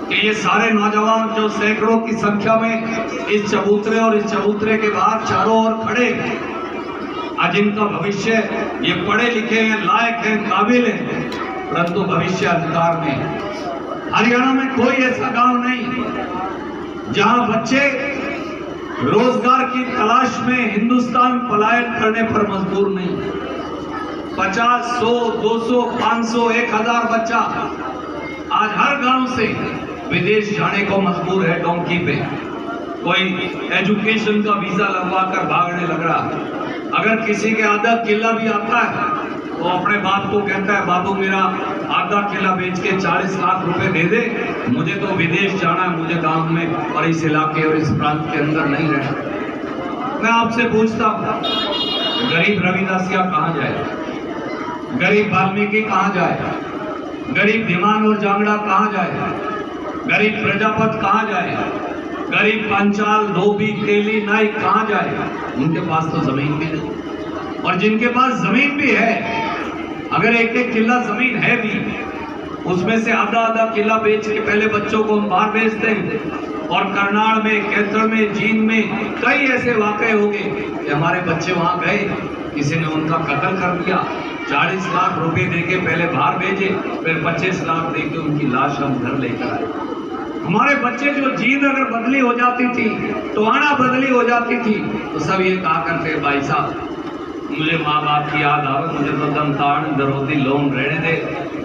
कि ये सारे नौजवान जो सैकड़ों की संख्या में इस चबूतरे और इस चबूतरे के बाहर चारों ओर खड़े, आज इनका भविष्य, ये पढ़े लिखे हैं, लायक हैं, काबिल हैं, परंतु भविष्य अंधकार में। हरियाणा में कोई ऐसा गांव नहीं जहां बच्चे रोजगार की तलाश में हिंदुस्तान पलायन करने पर मजबूर नहीं। 50, 100, 200, 500, 1000 बच्चा आज हर गांव से विदेश जाने को मजबूर है डोंकी पे। कोई एजुकेशन का वीजा लगवा कर भागने लग रहा है। अगर किसी के आधा किला भी आता है तो अपने बाप को कहता है, बाबू मेरा आधा किला बेच के 40 लाख रुपए दे दे, मुझे तो विदेश जाना है, मुझे गांव में और इस इलाके और इस प्रांत के अंदर नहीं रहना। मैं आपसे पूछता हूँ, गरीब रविदासिया कहाँ जाए? गरीब वाल्मीकि कहाँ जाए? गरीब धीमान और जांगड़ा कहाँ जाए? गरीब प्रजापत कहाँ जाए? गरीब पंचाल, धोबी, तेली, नाई कहाँ जाए? उनके पास तो जमीन भी नहीं। और जिनके पास जमीन भी है, अगर एक एक किला जमीन है भी, उसमें से आधा आधा किला बेच के पहले बच्चों को हम बाहर भेजते हैं। और करनाल में, कैथल में, जींद में कई ऐसे वाकये हो गए कि हमारे बच्चे वहां गए, किसी ने उनका कत्ल कर दिया, 40 लाख रुपए देके पहले बाहर भेजे, फिर 25 लाख देके उनकी लाश हम घर लेकर आए। हमारे बच्चे जो जींद अगर बदली हो जाती थी, टोहाना बदली हो जाती थी, तो सब ये कहा करते, भाई साहब मुझे माँ बाप की याद आवे, मुझे तो दमतान, दरोदी, लोन रहने दे,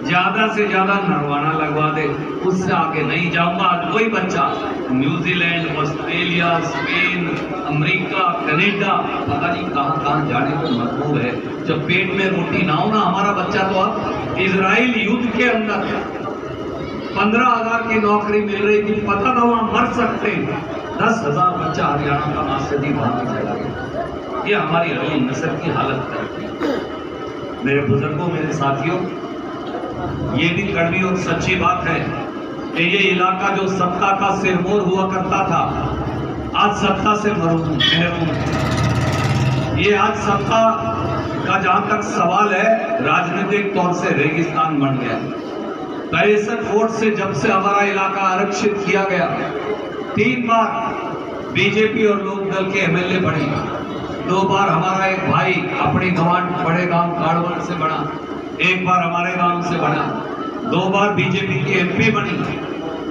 ज्यादा से ज्यादा नरवाना लगवा दे, उससे आगे नहीं जाऊंगा। कोई बच्चा New Zealand, Australia, Spain, America, Canada, पता नहीं कहाँ कहाँ जाने को मजबूर है। जब पेट में रोटी ना हो ना, हमारा बच्चा तो अब इजराइल युद्ध के अंदर 15,000 की नौकरी मिल रही थी, पता था वहां मर सकते हैं, 10,000 बच्चा हरियाणा का मास्टरदी भाग चला गया। ये हमारी अगली नस्ल की हालत है। मेरे बुजुर्गों, मेरे साथियों, ये भी कड़वी और सच्ची बात है कि ये इलाका जो सत्ता का सिरमौर हुआ करता था, आज सत्ता से महरूम है। ये आज सत्ता का जहां तक सवाल है, राजनीतिक तौर से रेगिस्तान बन गया। 63 वोट से जब से हमारा इलाका आरक्षित किया गया, 3 बार बीजेपी और लोक दल के एमएलए बने, 2 बार हमारा एक भाई अपने गवांड बड़े गांव काड़वन से बना, 1 बार हमारे गांव से बना, 2 बार बीजेपी की एमपी बनी।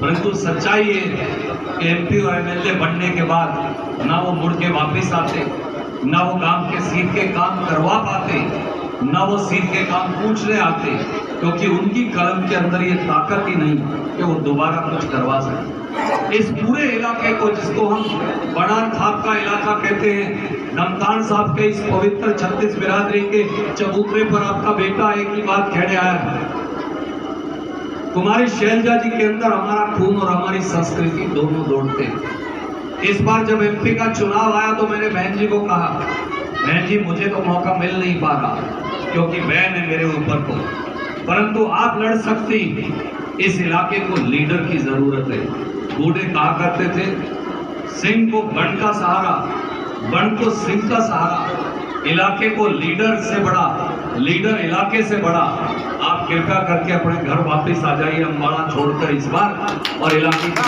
परंतु सच्चाई ये कि एमपी और एमएलए बनने के बाद ना वो मुड़ के वापिस आते, ना वो गांव के सीट के काम करवा पाते, ना वो सीट के काम पूछने आते, क्योंकि उनकी कलम के अंदर ये ताकत ही नहीं कि वो दोबारा कुछ करवा सके। इस पूरे इलाके को, जिसको हम बनान खाप का इलाका कहते हैं, नमतान साहब के इस पवित्र 36 बिरादरी के चबूतरे पर आपका बेटा एक ही बात कहने आया है, कुमारी शैलजा जी के अंदर हमारा खून और हमारी संस्कृति दोनों दौड़ते हैं। इस बार जब एमपी का चुनाव आया तो मैंने बहन जी को कहा, बहन जी मुझे तो मौका मिल नहीं पा रहा क्योंकि बहन है मेरे ऊपर को, परंतु आप लड़ सकती, इस इलाके को लीडर की जरूरत है। बूढ़े कहा करते थे, सिंह को बन का सहारा, बन को सिंह का सहारा, इलाके को लीडर से बड़ा, लीडर इलाके से बड़ा। आप कृपया करके अपने घर वापस आ जाइए अम्बाड़ा छोड़कर इस बार, और इलाके की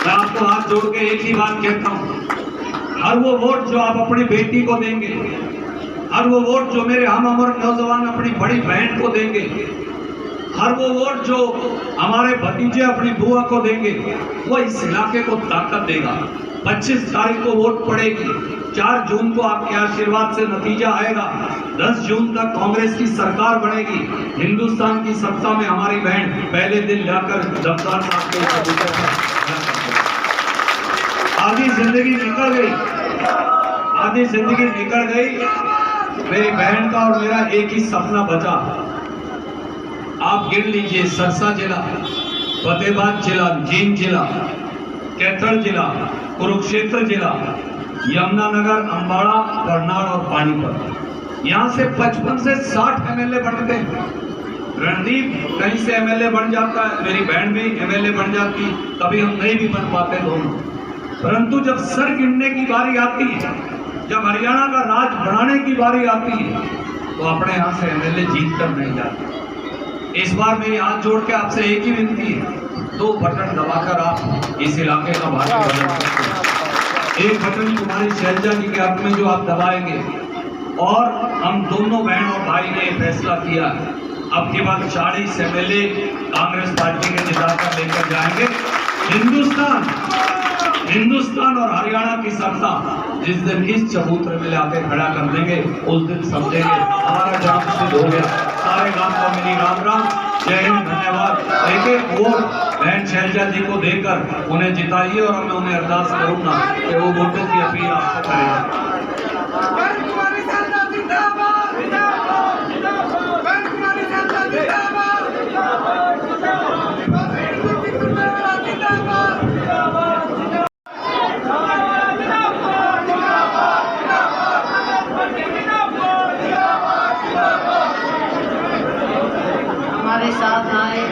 मैं आपको हाथ जोड़ के एक ही बात कहता हूँ, हर वो वोट जो आप अपनी बेटी को देंगे, हर वो वोट जो मेरे हम उम्र नौजवान अपनी बड़ी बहन को देंगे, हर वो वोट जो हमारे भतीजे अपनी बुआ को देंगे, वो इस इलाके को ताकत देगा। 25 तारीख को वोट पड़ेगी, 4 जून को आपके आशीर्वाद से नतीजा आएगा, 10 जून तक कांग्रेस की सरकार बनेगी, हिंदुस्तान की सत्ता में हमारी बहन पहले दिन जाकर जब्दार साहब के आधी जिंदगी निकल गई, आधी जिंदगी निकल गई, मेरी बहन का और मेरा एक ही सपना बचा। आप गिन लीजिए, सरसा जिला, फतेहाबाद जिला, जींद जिला, कैथल जिला, कुरुक्षेत्र जिला, यमुनानगर, अम्बाड़ा, करनाल और पानीपत। यहाँ से 55 से 60 एमएलए बनते हैं। रणदीप कहीं से एमएलए बन जाता है, मेरी बहन भी एमएलए बन जाती, कभी हम नहीं भी बन पाते दोनों। परंतु जब सर गिनने की बारी आती है, जब हरियाणा का राज बढ़ाने की बारी आती है, तो अपने यहाँ से एमएलए जीत कर नहीं जाते। इस बार मेरी हाथ जोड़ के आपसे एक ही विनती है, 2 बटन दबाकर आप इस इलाके का भाग्य बदल सकते हैं। एक बटन कुमारी शैलजा जी के हक में जो आप दबाएंगे, और हम दोनों बहन और भाई ने फैसला किया है, अब के बाद 40 एमएलए कांग्रेस पार्टी के जिताकर लेकर जाएंगे। हिंदुस्तान और हरियाणा की सत्ता जिस दिन इस चबूतरे में लाके खड़ा कर देंगे, उस दिन समझेंगे हमारा काम सिद्ध हो गया। सारे गांव को मेरी राम राम, जय हिंद, धन्यवाद। एक एक वोट बहन शैलजा जी को देकर उन्हें जिताइए, और मैं उन्हें अरदास करूंगा कि वो वोटों की अपील आपसे करें। हमारे साथ आए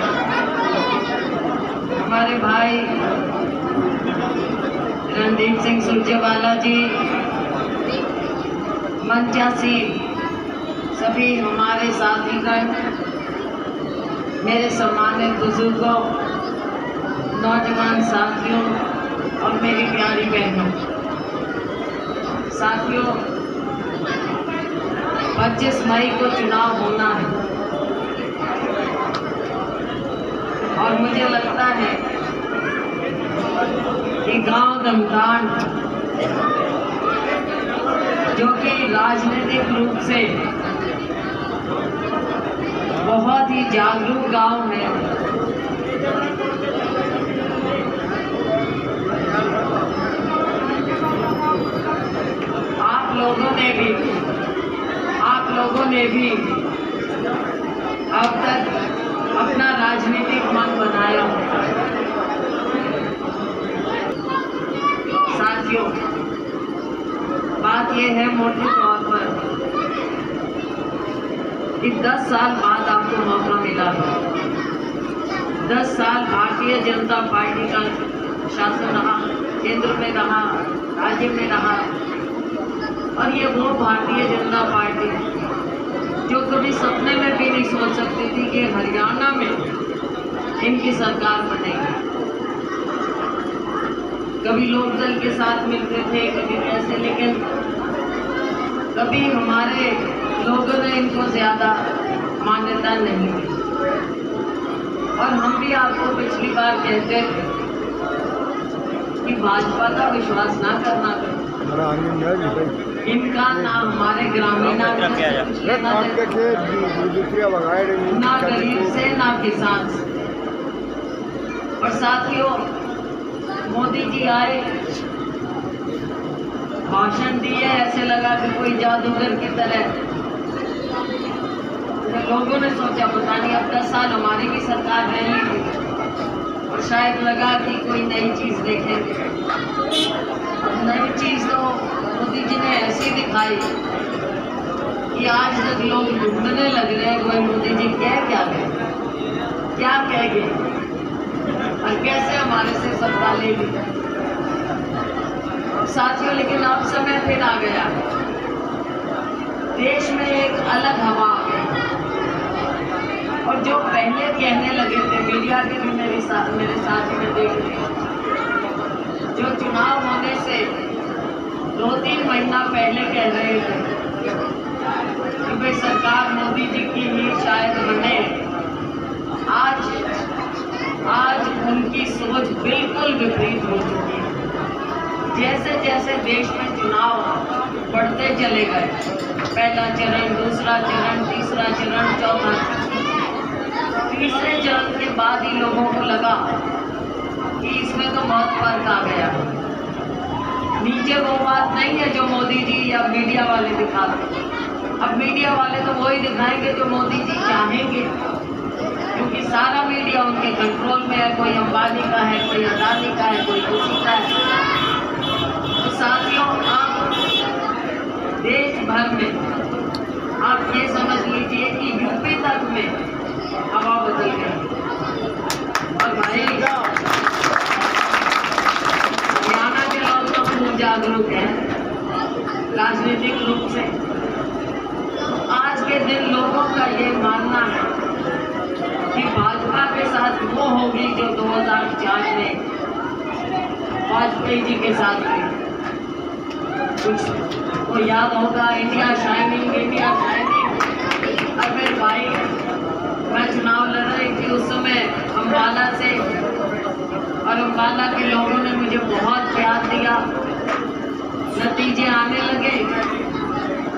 हमारे भाई रणदीप सिंह सुरजेवाला जी, मंचासी सभी हमारे साथीगण, मेरे सम्मानित बुजुर्गों, नौजवान साथियों और मेरी प्यारी बहनों। साथियों, 25 मई को चुनाव होना है, और मुझे लगता है कि गांव धमदान, जो कि राजनीतिक रूप से बहुत ही जागरूक गांव है, आप लोगों ने भी अब तक अपना राजनीतिक मन बनाया। साथियों, बात यह है मोटे तौर पर कि 10 साल बाद आपको मौका मिला है। 10 साल भारतीय जनता पार्टी का शासन रहा, केंद्र में रहा, राज्य में रहा, और ये वो भारतीय जनता पार्टी जो कभी सपने में भी नहीं सोच सकती थी कि हरियाणा में इनकी सरकार बनेगी। कभी लोकदल के साथ मिलते थे, कभी ऐसे, लेकिन कभी हमारे लोगों ने इनको ज़्यादा मान्यता नहीं दी। और हम भी आपको पिछली बार कहते थे कि भाजपा का विश्वास ना करना, इनका ना हमारे ग्रामीण ना गरीब से ना किसान से। और साथियों, मोदी जी आए, भाषण दिए, ऐसे लगा कि कोई जादूगर की तरह। तो लोगों ने सोचा पता नहीं अब 10 साल हमारी भी सरकार रहेगी, और शायद लगा कि कोई नई चीज़ देखेंगे। नई चीज़ तो मोदी जी ने ऐसी दिखाई कि आज तक लोग ढूंढने लग रहे हैं कोई मोदी जी क्या गए, क्या कह गए, और कैसे हमारे से सत्ता ले ली। साथियों, लेकिन अब समय फिर आ गया, देश में एक अलग हवा आ गई, और जो पहले कहने लगे थे, मीडिया के भी मेरे साथ में देख रहे हैं, जो चुनाव होने से 2-3 महीना पहले कह रहे थे कि भाई सरकार मोदी जी की ही शायद बने, आज उनकी सोच बिल्कुल विपरीत हो चुकी है। जैसे जैसे देश में चुनाव बढ़ते चले गए, पहला चरण, दूसरा चरण, तीसरा चरण, चौथा चरण, तीसरे चरण के बाद ही लोगों को लगा कि इसमें तो बहुत फर्क आ गया। नीचे वो बात नहीं है जो मोदी जी या मीडिया वाले दिखाते। अब मीडिया वाले तो वही दिखाएंगे जो मोदी जी चाहेंगे, क्योंकि सारा मीडिया उनके कंट्रोल में है, कोई अंबानी का है, कोई अदानी का है, कोई किसी का है। तो साथियों, आप देश भर में आप ये समझ लीजिए कि यूपी तक में हवा बदल गई। और भाई हरियाणा के लोग तो खूब जागरूक हैं राजनीतिक रूप से। तो आज के दिन लोगों का ये मानना है कि भाजपा के साथ वो होगी जो 2004 में वाजपेयी जी के साथ हुई। कुछ को याद होगा, इंडिया शाइनिंग, इंडिया शाइनिंग। और फिर भाई मैं चुनाव लड़ रही थी उस समय अम्बाला से, और अम्बाला के लोगों ने मुझे बहुत प्यार दिया। नतीजे आने लगे,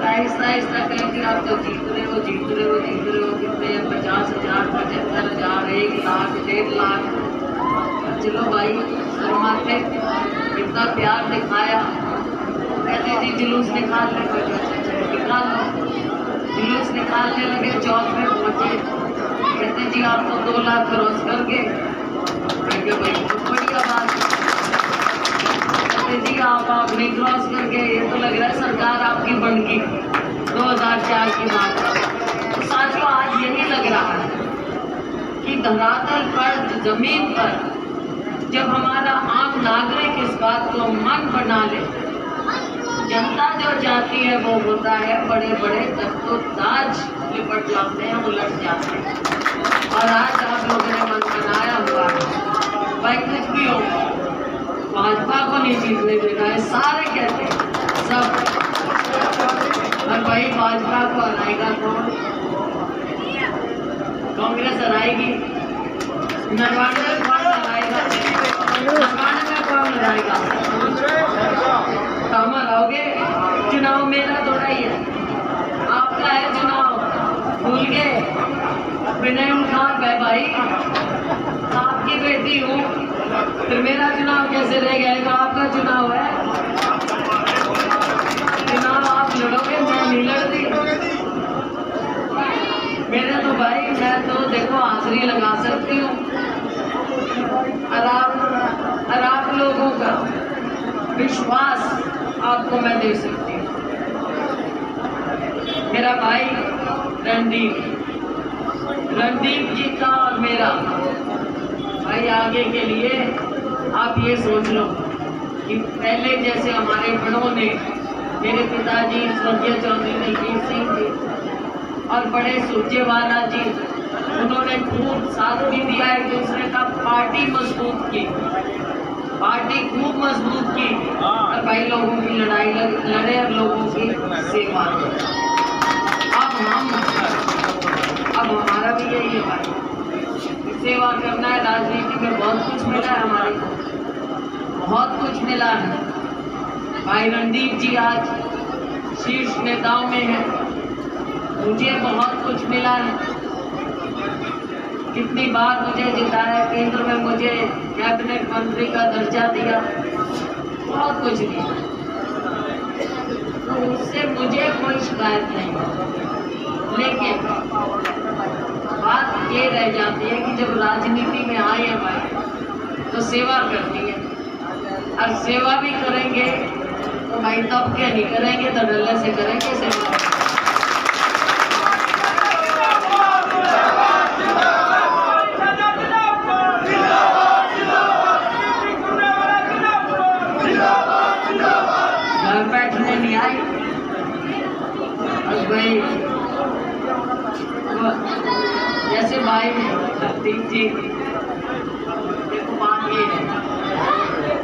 आहिस्ता आहिस्ता कहेंगे आप तो जीत रहे हो, जीत रहे हो, जीत रहे हो। कितने 50,000, 75,000, 1 लाख, 1.5 लाख। चलो भाई, शर्माते इतना प्यार दिखाया, कहते जी जुलूस निकाल ले, निकाल लो। जुलूस निकालने लगे, चौक में पहुंचे, कहते जी आप तो 2 लाख क्रॉस कर गए। भाई बहुत बढ़िया बात। कहते जी आप नहीं क्रॉस कर गए, ये तो लग रहा है सरकार आपकी बन गई 2004 की बात। तो साथियों, आज यही लग रहा है कि धरातल पर, जमीन पर जब हमारा आम नागरिक इस बात को मन बना ले, जनता जो चाहती है वो होता है। बड़े बड़े तख्तों-ताज लिपट जाते हैं, उलट जाते हैं। और आज आप लोगों ने मन बनाया हुआ है, भाई कुछ भी हो, भाजपा को नहीं जीतने देना है, सारे कहते हैं सब। और भाई भाजपा को हराएगा कौन? कांग्रेस हराएगी। नरवाड़े में कौन हराएगा? नरवाड़े में कौन हराएगा? काम हराओगे। चुनाव मेरा थोड़ा ही है, आपका है चुनाव। भूल गए, विनय खान है भाई, आपकी बेटी हूँ, फिर मेरा चुनाव कैसे रह जाएगा? आपका चुनाव है, चुनाव आप लड़ोगे, मैं नहीं लड़ती। मेरे तो भाई, मैं तो देखो हाजिरी लगा सकती हूँ, और आप लोगों का विश्वास आपको मैं दे सकती हूँ। मेरा भाई रणदीप जी का और मेरा भाई, आगे के लिए आप ये सोच लो कि पहले जैसे हमारे बड़ों ने, मेरे पिताजी स्वर्गीय चौधरी दलबीर सिंह जी और बड़े सुरजेवाला जी, उन्होंने खूब साथ भी दिया एक दूसरे का, पार्टी मजबूत की, पार्टी खूब मजबूत की, और भाई लोगों की लड़ाई लड़े और लोगों की सेवा। अब हमारा भी यही है भाई, सेवा करना है। राजनीति में बहुत कुछ मिला है हमारे को, बहुत कुछ मिला है। भाई रणदीप जी आज शीर्ष नेताओं में हैं, मुझे बहुत कुछ मिला है। कितनी बार मुझे जिताया, केंद्र में मुझे कैबिनेट मंत्री का दर्जा दिया, बहुत कुछ दिया। तो उससे मुझे कोई शिकायत नहीं। लेकिन बात ये रह जाती है कि जब राजनीति में आए हैं भाई, तो सेवा करनी है, और सेवा भी करेंगे तो भाई तब क्या नहीं करेंगे, तो डल्ले से करेंगे सेवा। घर बैठने नहीं आई भाई, जैसे भाई रणदीप जी, देखो बात ये है,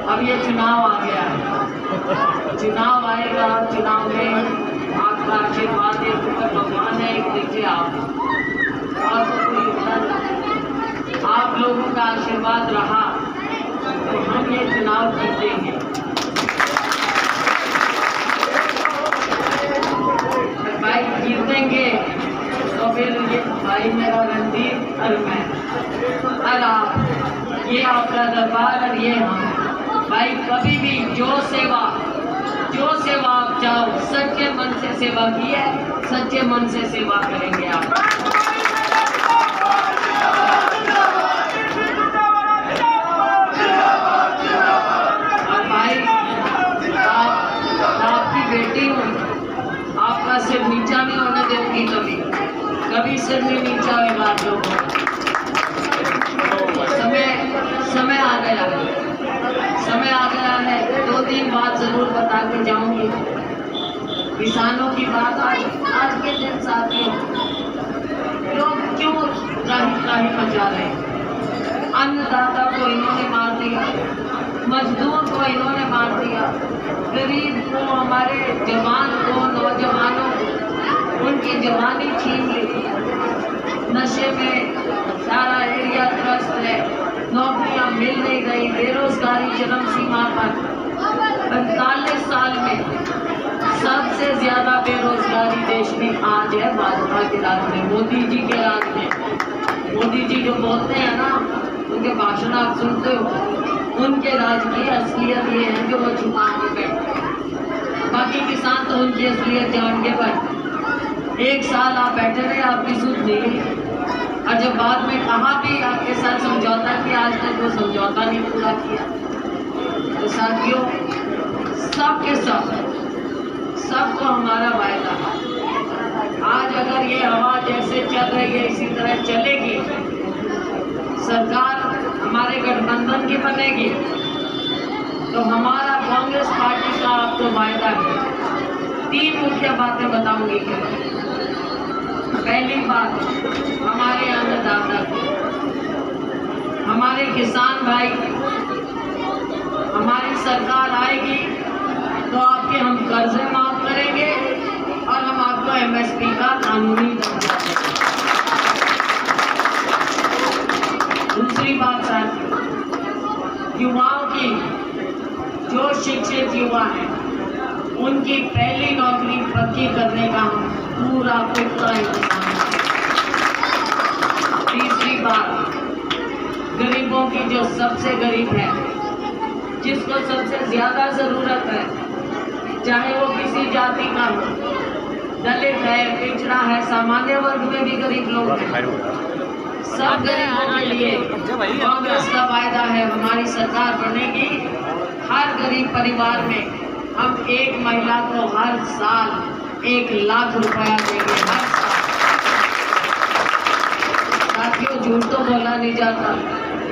अब ये चुनाव आ गया है, चुनाव आएगा, चुनाव में आपका आशीर्वाद एक भगवान है, एक दीजिए आप, और तो कोई होता नहीं। आप लोगों का आशीर्वाद रहा तो हम ये चुनाव जीतेंगे। भाई जीतेंगे तो फिर ये भाई मेरा रणदीप और मैं और आप, ये आपका दरबार और ये हम भाई, कभी भी जो सेवा आप चाहो, सच्चे मन से सेवा की है, सच्चे मन से सेवा करेंगे आप। सिर नहीं नीचा हुए बातों को। समय आ गया है। 2-3 बात जरूर बता के जाऊंगी। किसानों की बात आज के दिन साथियों, लोग क्यों त्राही मचा रहे हैं? अन्नदाता को इन्होंने मार दिया, मजदूर को इन्होंने मार दिया, गरीब को, हमारे जवान को, नौजवानों को उनकी जवानी छीन ली। नशे में सारा एरिया त्रस्त है, नौकरियां मिल नहीं रही, बेरोजगारी चरम सीमा पर। 45 साल में सबसे ज्यादा बेरोजगारी देश में आज है भाजपा के राज में, मोदी जी के राज में। मोदी जी जो बोलते हैं ना, उनके भाषण आप सुनते हो, उनके राज की असलियत ये है कि वो छुपा के बैठे। बाकी किसान तो उनकी असलियत जान के बैठे। 1 साल आप बैठे रहे, आपकी सूझ नहीं, और जब बाद में कहा भी आपके साथ समझौता किया, आज तक वो समझौता नहीं पूरा किया। तो साथियों, सबको हमारा वायदा, आज अगर ये हवा जैसे चल रही है इसी तरह चलेगी, सरकार हमारे गठबंधन की बनेगी, तो हमारा कांग्रेस पार्टी का आपको वायदा है। 3 मुख्य बातें बताऊंगी। पहली बात, हमारे अन्नदाता को, हमारे किसान भाई, हमारी सरकार आएगी तो आपके हम कर्जे माफ करेंगे और हम आपको MSP का कानूनी दर्जा देंगे। दूसरी बात साथियों, युवाओं की, जो शिक्षित युवा हैं, उनकी पहली नौकरी पक्की करने का हम पूरा पुख्ता इंतजाम करेंगे। तीसरी बात, गरीबों की, जो सबसे गरीब है, जिसको सबसे ज्यादा जरूरत है, चाहे वो किसी जाति का हो, दलित है, पिछड़ा है, सामान्य वर्ग में भी गरीब लोग हैं, सब गरीबों के लिए कांग्रेस का वायदा है, हमारी सरकार बनेगी। हर गरीब परिवार में हम एक महिला को हर साल 1 लाख रुपया देंगे, हर साल। साथियों, झूठ तो बोला नहीं जाता।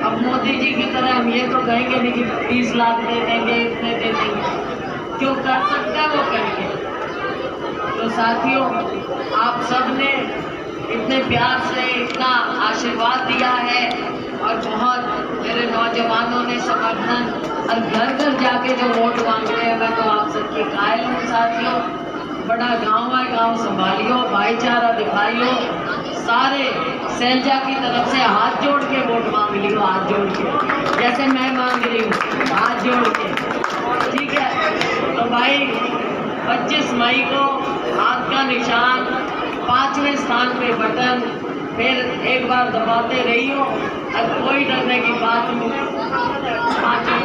अब मोदी जी की तरह हम ये तो कहेंगे नहीं कि 30 लाख दे देंगे, इतने दे देंगे, जो कर सकते हैं वो करेंगे। तो साथियों, आप सबने इतने प्यार से इतना आशीर्वाद दिया है और बहुत मेरे नौजवानों ने समर्थन, और घर घर जाके जो वोट मांग रहे हैं, मैं तो आप सबकी कायल हूँ साथियों। बड़ा गांव है, गांव संभालियो, भाईचारा दिखाइयो, सारे सैलजा की तरफ से हाथ जोड़ के वोट मांग लियो, हाथ जोड़ के, जैसे मैं मांग रही हूँ, हाथ जोड़ के, ठीक है। तो भाई 25 मई को हाथ का निशान, 5वें स्थान पे बटन, फिर एक बार दबाते रहियो, और कोई डरने की बात नहीं। 5वें